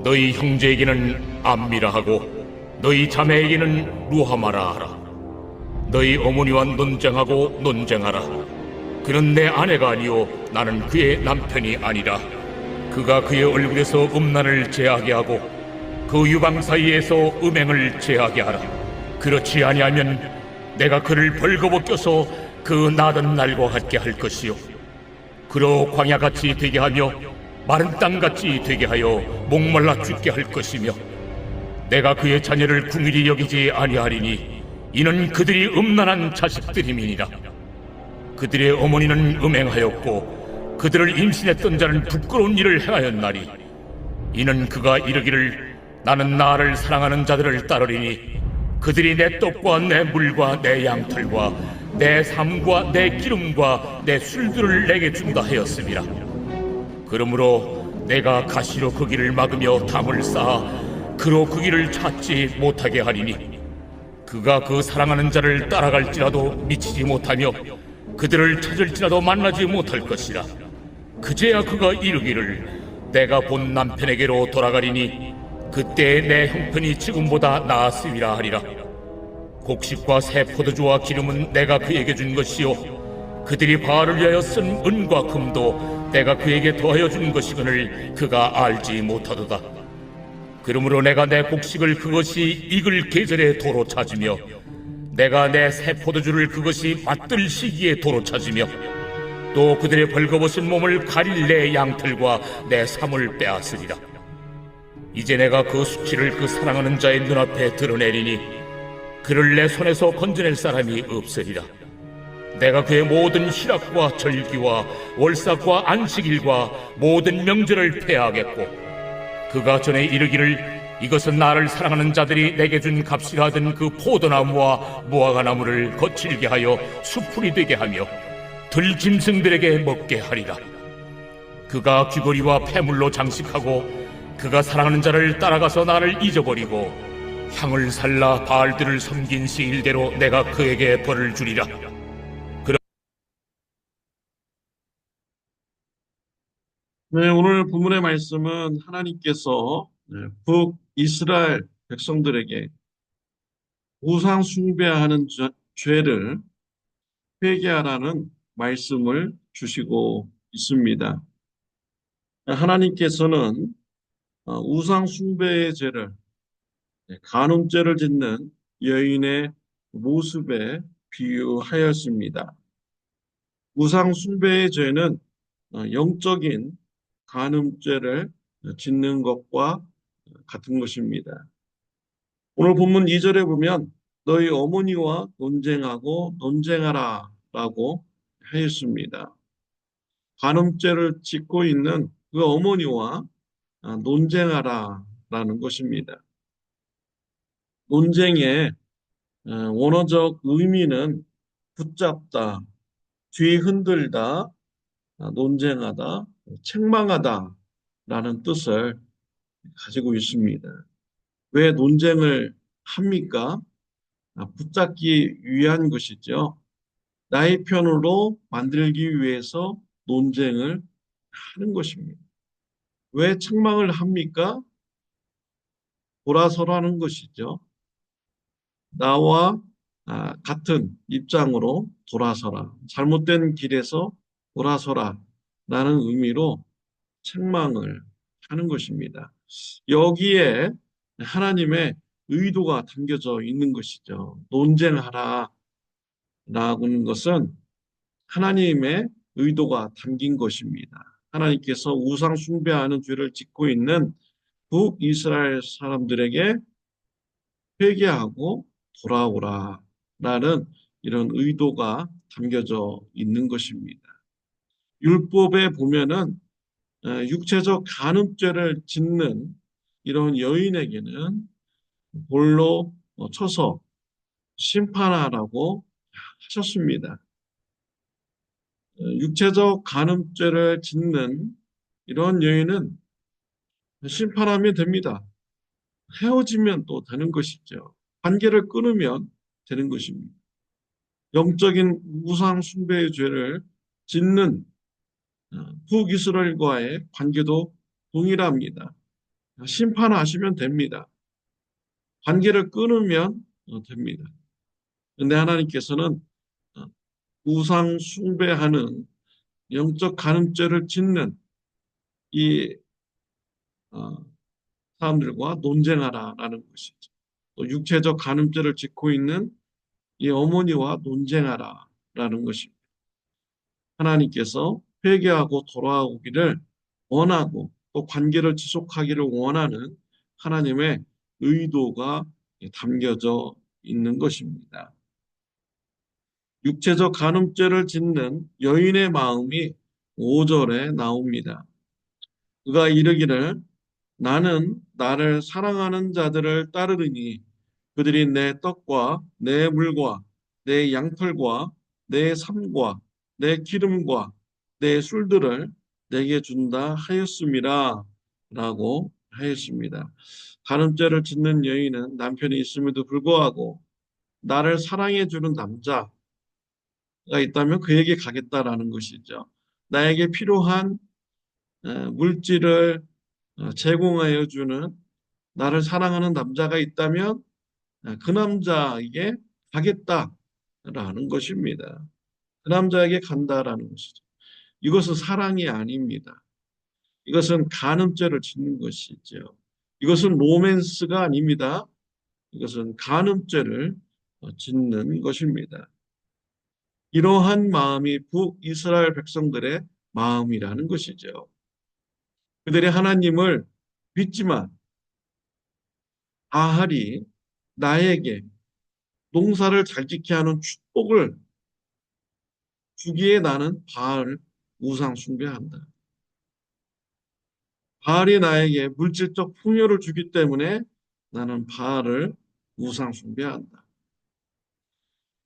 너희 형제에게는 암미라 하고 너희 자매에게는 루하마라 하라. 너희 어머니와 논쟁하고 논쟁하라. 그는 내 아내가 아니요 나는 그의 남편이 아니라. 그가 그의 얼굴에서 음란을 제하게 하고 그 유방 사이에서 음행을 제하게 하라. 그렇지 아니하면 내가 그를 벌거벗겨서 그 나던 날과 같게 할 것이요 그로 광야같이 되게 하며 마른 땅같이 되게 하여 목말라 죽게 할 것이며 내가 그의 자녀를 궁일이 여기지 아니하리니 이는 그들이 음란한 자식들임이니라. 그들의 어머니는 음행하였고 그들을 임신했던 자는 부끄러운 일을 행하였나니 이는 그가 이르기를 나는 나를 사랑하는 자들을 따르리니 그들이 내 떡과 내 물과 내 양털과 내 삶과 내 기름과 내 술들을 내게 준다 하였음이라. 그러므로 내가 가시로 그 길을 막으며 담을 쌓아 그로 그 길을 찾지 못하게 하리니 그가 그 사랑하는 자를 따라갈지라도 미치지 못하며 그들을 찾을지라도 만나지 못할 것이라. 그제야 그가 이르기를 내가 본 남편에게로 돌아가리니 그때 내 형편이 지금보다 나았음이라 하리라. 곡식과 새 포도주와 기름은 내가 그에게 준 것이요 그들이 바알을 위하여 쓴 은과 금도 내가 그에게 더하여 준 것이거늘 그가 알지 못하도다. 그러므로 내가 내 곡식을 그것이 익을 계절에 도로 찾으며 내가 내 새 포도주를 그것이 맛들 시기에 도로 찾으며 또 그들의 벌거벗은 몸을 가릴 내 양털과 내 삶을 빼앗으리라. 이제 내가 그 수치를 그 사랑하는 자의 눈앞에 드러내리니 그를 내 손에서 건져낼 사람이 없으리라. 내가 그의 모든 희락과 절기와 월삭과 안식일과 모든 명절을 폐하겠고 그가 전에 이르기를 이것은 나를 사랑하는 자들이 내게 준 값이라 하던 그 포도나무와 무화과나무를 거칠게 하여 수풀이 되게 하며 들짐승들에게 먹게 하리라. 그가 귀걸이와 폐물로 장식하고 그가 사랑하는 자를 따라가서 나를 잊어버리고 향을 살라 바알들을 섬긴 시일대로 내가 그에게 벌을 주리라. 네, 오늘 본문의 말씀은 하나님께서 북이스라엘 백성들에게 우상 숭배하는 죄를 회개하라는 말씀을 주시고 있습니다. 하나님께서는 우상 숭배의 죄를 간음죄를 짓는 여인의 모습에 비유하였습니다. 우상 숭배의 죄는 영적인 간음죄를 짓는 것과 같은 것입니다. 오늘 본문 2절에 보면 너희 어머니와 논쟁하고 논쟁하라 라고 하였습니다. 간음죄를 짓고 있는 그 어머니와 논쟁하라 라는 것입니다. 논쟁의 원어적 의미는 붙잡다, 뒤흔들다, 논쟁하다, 책망하다 라는 뜻을 가지고 있습니다. 왜 논쟁을 합니까? 붙잡기 위한 것이죠. 나의 편으로 만들기 위해서 논쟁을 하는 것입니다. 왜 책망을 합니까? 돌아서라는 것이죠. 나와 같은 입장으로 돌아서라. 잘못된 길에서 돌아서라. 라는 의미로 책망을 하는 것입니다. 여기에 하나님의 의도가 담겨져 있는 것이죠. 논쟁하라 라는 것은 하나님의 의도가 담긴 것입니다. 하나님께서 우상 숭배하는 죄를 짓고 있는 북이스라엘 사람들에게 회개하고 돌아오라 라는 이런 의도가 담겨져 있는 것입니다. 율법에 보면은 육체적 간음죄를 짓는 이런 여인에게는 볼로 쳐서 심판하라고 하셨습니다. 육체적 간음죄를 짓는 이런 여인은 심판하면 됩니다. 헤어지면 또 되는 것이죠. 관계를 끊으면 되는 것입니다. 영적인 우상 숭배의 죄를 짓는 북이스라엘과의 관계도 동일합니다. 심판하시면 됩니다. 관계를 끊으면 됩니다. 근데 하나님께서는 어, 우상 숭배하는 영적 간음죄를 짓는 이 어, 사람들과 논쟁하라라는 것이죠. 또 육체적 간음죄를 짓고 있는 이 어머니와 논쟁하라라는 것입니다. 하나님께서 회개하고 돌아오기를 원하고 또 관계를 지속하기를 원하는 하나님의 의도가 담겨져 있는 것입니다. 육체적 간음죄를 짓는 여인의 마음이 5절에 나옵니다. 그가 이르기를 나는 나를 사랑하는 자들을 따르리니 그들이 내 떡과 내 물과 내 양털과 내 삶과 내 기름과 내 술들을 내게 준다 하였음이라 라고 하였습니다. 간음죄를 짓는 여인은 남편이 있음에도 불구하고 나를 사랑해 주는 남자가 있다면 그에게 가겠다라는 것이죠. 나에게 필요한 물질을 제공하여 주는 나를 사랑하는 남자가 있다면 그 남자에게 가겠다라는 것입니다. 그 남자에게 간다라는 것이죠. 이것은 사랑이 아닙니다. 이것은 간음죄를 짓는 것이죠. 이것은 로맨스가 아닙니다. 이것은 간음죄를 짓는 것입니다. 이러한 마음이 북이스라엘 백성들의 마음이라는 것이죠. 그들이 하나님을 믿지만 바알이 나에게 농사를 잘 짓게 하는 축복을 주기에 나는 바알 우상 숭배한다. 바알이 나에게 물질적 풍요를 주기 때문에 나는 바알을 우상 숭배한다.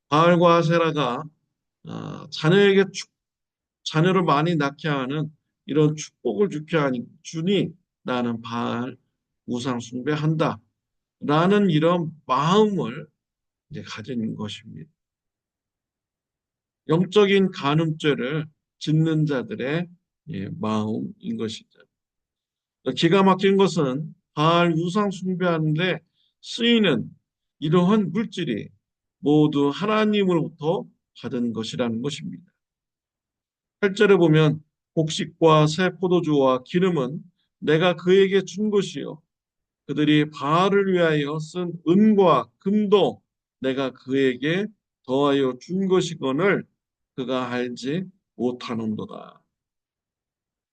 바알과 세라가 자녀에게 자녀를 많이 낳게 하는 이런 축복을 주니 나는 바알 우상 숭배한다. 라는 이런 마음을 이제 가진 것입니다. 영적인 간음죄를 짓는 자들의 마음인 것이죠. 기가 막힌 것은 바알 우상 숭배하는데 쓰이는 이러한 물질이 모두 하나님으로부터 받은 것이라는 것입니다. 8절에 보면 곡식과 새 포도주와 기름은 내가 그에게 준 것이요 그들이 바알을 위하여 쓴 은과 금도 내가 그에게 더하여 준 것이거늘 그가 알지 못하는도다.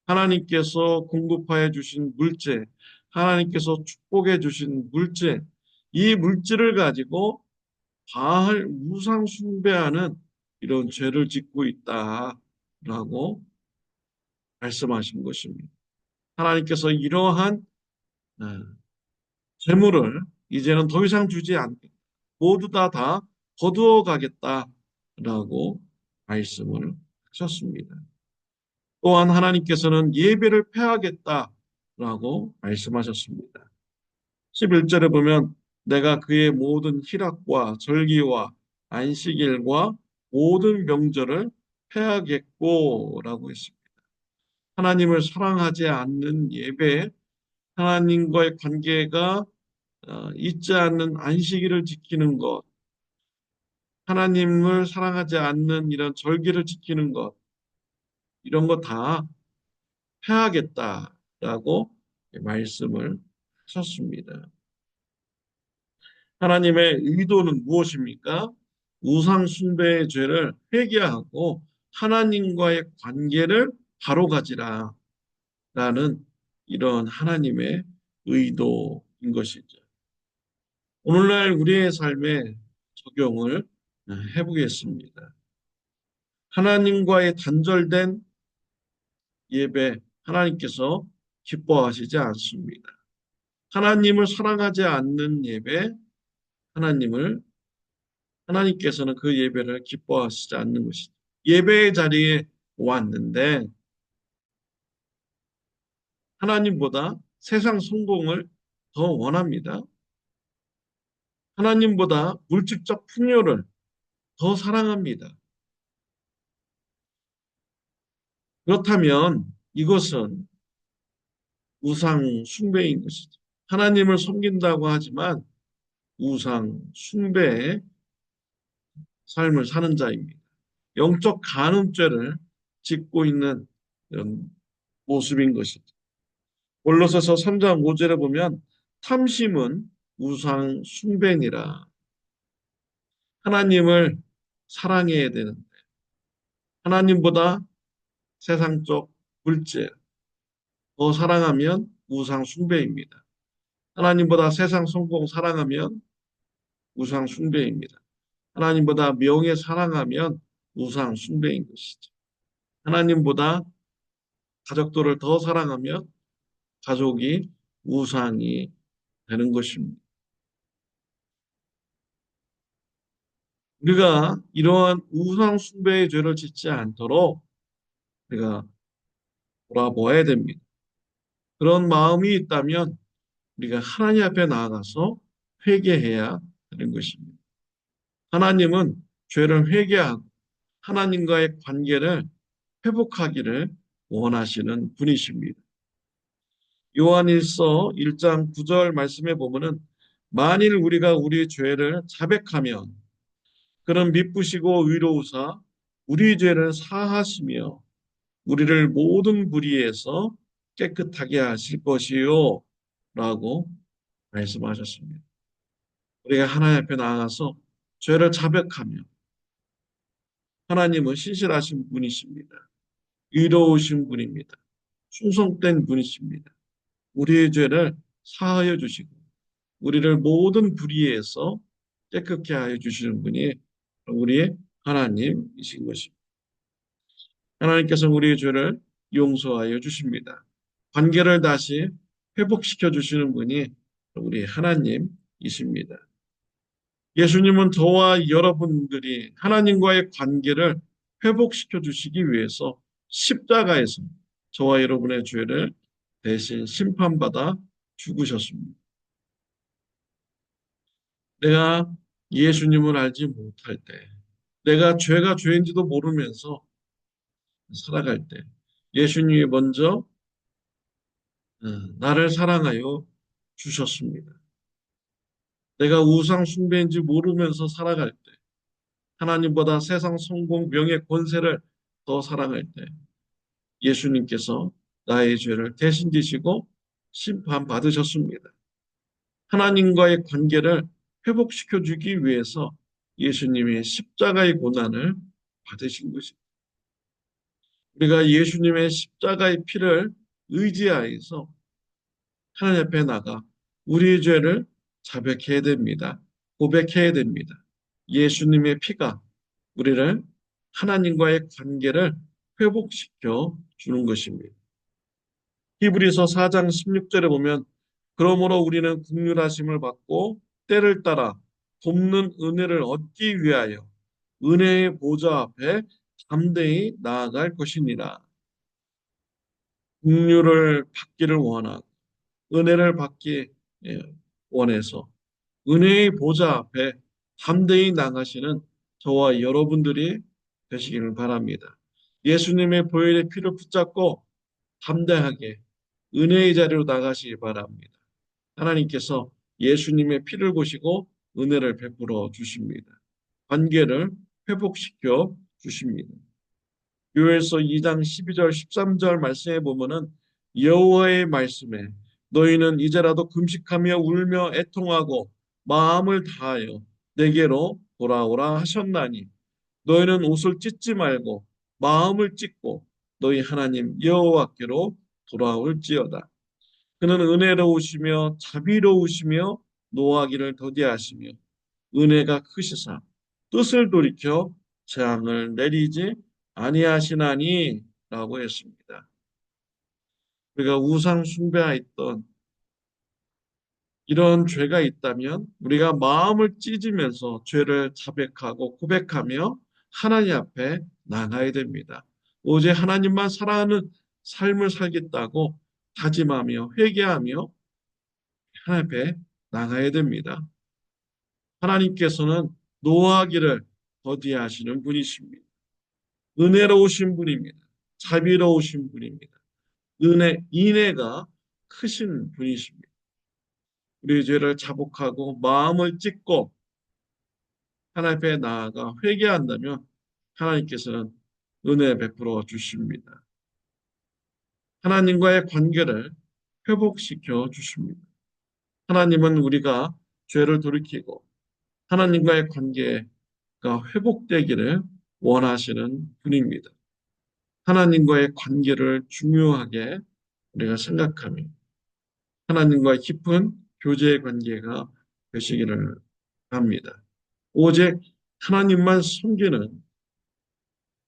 하나님께서 공급하여 주신 물질, 하나님께서 축복해 주신 물질, 이 물질을 가지고 바알 우상 숭배하는 이런 죄를 짓고 있다라고 말씀하신 것입니다. 하나님께서 이러한 재물을 이제는 더 이상 주지 않겠다. 모두 다 거두어 가겠다라고 말씀을 하셨습니다. 또한 하나님께서는 예배를 폐하겠다라고 말씀하셨습니다. 11절에 보면 내가 그의 모든 희락과 절기와 안식일과 모든 명절을 폐하겠고라고 했습니다. 하나님을 사랑하지 않는 예배, 하나님과의 관계가 잊지 않는 안식일을 지키는 것, 하나님을 사랑하지 않는 이런 절기를 지키는 것, 이런 거 다 해야겠다라고 말씀을 하셨습니다. 하나님의 의도는 무엇입니까? 우상 숭배의 죄를 회개하고 하나님과의 관계를 바로 가지라 라는 이런 하나님의 의도인 것이죠. 오늘날 우리의 삶에 적용을 해보겠습니다. 하나님과의 단절된 예배, 하나님께서 기뻐하시지 않습니다. 하나님을 사랑하지 않는 예배, 하나님께서는 그 예배를 기뻐하시지 않는 것이죠. 예배의 자리에 왔는데 하나님보다 세상 성공을 더 원합니다. 하나님보다 물질적 풍요를 더 사랑합니다. 그렇다면 이것은 우상 숭배인 것이죠. 하나님을 섬긴다고 하지만 우상 숭배의 삶을 사는 자입니다. 영적 간음죄를 짓고 있는 이런 모습인 것이죠. 골로새서 3장 5절에 보면 탐심은 우상 숭배니라. 하나님을 사랑해야 되는데 하나님보다 세상적 물질 더 사랑하면 우상 숭배입니다. 하나님보다 세상 성공 사랑하면 우상 숭배입니다. 하나님보다 명예 사랑하면 우상 숭배인 것이죠. 하나님보다 가족들을 더 사랑하면 가족이 우상이 되는 것입니다. 우리가 이러한 우상 숭배의 죄를 짓지 않도록 우리가 돌아보아야 됩니다. 그런 마음이 있다면 우리가 하나님 앞에 나아가서 회개해야 하는 것입니다. 하나님은 죄를 회개하고 하나님과의 관계를 회복하기를 원하시는 분이십니다. 요한일서 1장 9절 말씀에 보면은 만일 우리가 우리 죄를 자백하면 그는 미쁘시고 의로우사 우리 죄를 사하시며 우리를 모든 불의에서 깨끗하게 하실 것이요 라고 말씀하셨습니다. 우리가 하나님 앞에 나아가서 죄를 자백하며 하나님은 신실하신 분이십니다. 의로우신 분입니다. 충성된 분이십니다. 우리의 죄를 사하여 주시고 우리를 모든 불의에서 깨끗게 하여 주시는 분이 우리의 하나님이신 것입니다. 하나님께서 우리의 죄를 용서하여 주십니다. 관계를 다시 회복시켜 주시는 분이 우리 하나님이십니다. 예수님은 저와 여러분들이 하나님과의 관계를 회복시켜 주시기 위해서 십자가에서 저와 여러분의 죄를 대신 심판받아 죽으셨습니다. 내가 예수님을 알지 못할 때, 내가 죄가 죄인지도 모르면서 살아갈 때, 예수님이 먼저 나를 사랑하여 주셨습니다. 내가 우상 숭배인지 모르면서 살아갈 때, 하나님보다 세상 성공, 명예, 권세를 더 사랑할 때, 예수님께서 나의 죄를 대신 지시고 심판받으셨습니다. 하나님과의 관계를 회복시켜 주기 위해서 예수님이 십자가의 고난을 받으신 것입니다. 우리가 예수님의 십자가의 피를 의지하여서 하나님 앞에 나가 우리의 죄를 자백해야 됩니다. 고백해야 됩니다. 예수님의 피가 우리를 하나님과의 관계를 회복시켜 주는 것입니다. 히브리서 4장 16절에 보면 그러므로 우리는 긍휼하심을 받고 때를 따라 돕는 은혜를 얻기 위하여 은혜의 보좌 앞에 담대히 나아갈 것이니라. 긍휼을 받기를 원하고 은혜를 받기 원해서 은혜의 보좌 앞에 담대히 나가시는 저와 여러분들이 되시기를 바랍니다. 예수님의 보혈의 피를 붙잡고 담대하게 은혜의 자리로 나가시기 바랍니다. 하나님께서 예수님의 피를 보시고 은혜를 베풀어 주십니다. 관계를 회복시켜 주십니다. 요엘서 2장 12절 13절 말씀에 보면은 여호와의 말씀에 너희는 이제라도 금식하며 울며 애통하고 마음을 다하여 내게로 돌아오라 하셨나니 너희는 옷을 찢지 말고 마음을 찢고 너희 하나님 여호와께로 돌아올지어다. 그는 은혜로우시며 자비로우시며 노하기를 더디하시며 은혜가 크시사 뜻을 돌이켜 재앙을 내리지 아니하시나니 라고 했습니다. 우리가 우상 숭배하였던 이런 죄가 있다면 우리가 마음을 찢으면서 죄를 자백하고 고백하며 하나님 앞에 나가야 됩니다. 오직 하나님만 사랑하는 삶을 살겠다고 다짐하며 회개하며 하나님 앞에 나가야 됩니다. 하나님께서는 노하기를 더디하시는 분이십니다. 은혜로우신 분입니다. 자비로우신 분입니다. 인애가 크신 분이십니다. 우리 죄를 자복하고 마음을 찢고 하나님 앞에 나아가 회개한다면 하나님께서는 은혜 베풀어 주십니다. 하나님과의 관계를 회복시켜 주십니다. 하나님은 우리가 죄를 돌이키고 하나님과의 관계가 회복되기를 원하시는 분입니다. 하나님과의 관계를 중요하게 우리가 생각하며 하나님과의 깊은 교제의 관계가 되시기를 합니다. 오직 하나님만 섬기는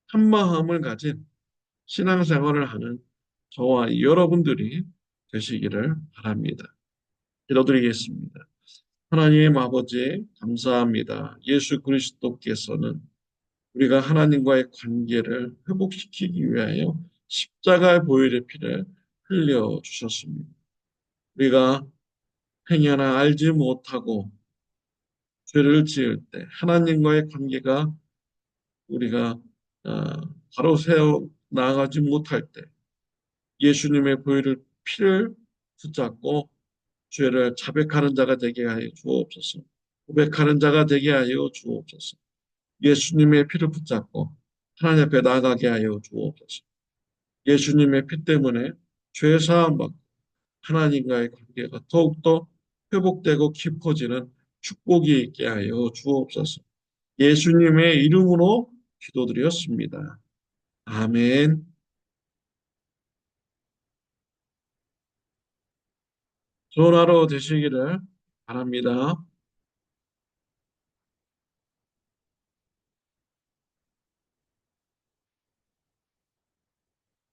한 마음을 가진 신앙생활을 하는 저와 여러분들이 되시기를 바랍니다. 기도드리겠습니다. 하나님 아버지 감사합니다. 예수 그리스도께서는 우리가 하나님과의 관계를 회복시키기 위하여 십자가의 보혈의 피를 흘려 주셨습니다. 우리가 행위 하나 알지 못하고 죄를 지을 때 하나님과의 관계가 우리가 바로 세워 나아가지 못할 때 예수님의 보혈을 피를 붙잡고 죄를 자백하는 자가 되게 하여 주옵소서. 고백하는 자가 되게 하여 주옵소서. 예수님의 피를 붙잡고 하나님 앞에 나아가게 하여 주옵소서. 예수님의 피 때문에 죄 사함 받고 하나님과의 관계가 더욱더 회복되고 깊어지는 축복이 있게 하여 주옵소서. 예수님의 이름으로 기도드렸습니다. 아멘. 좋은 하루 되시기를 바랍니다.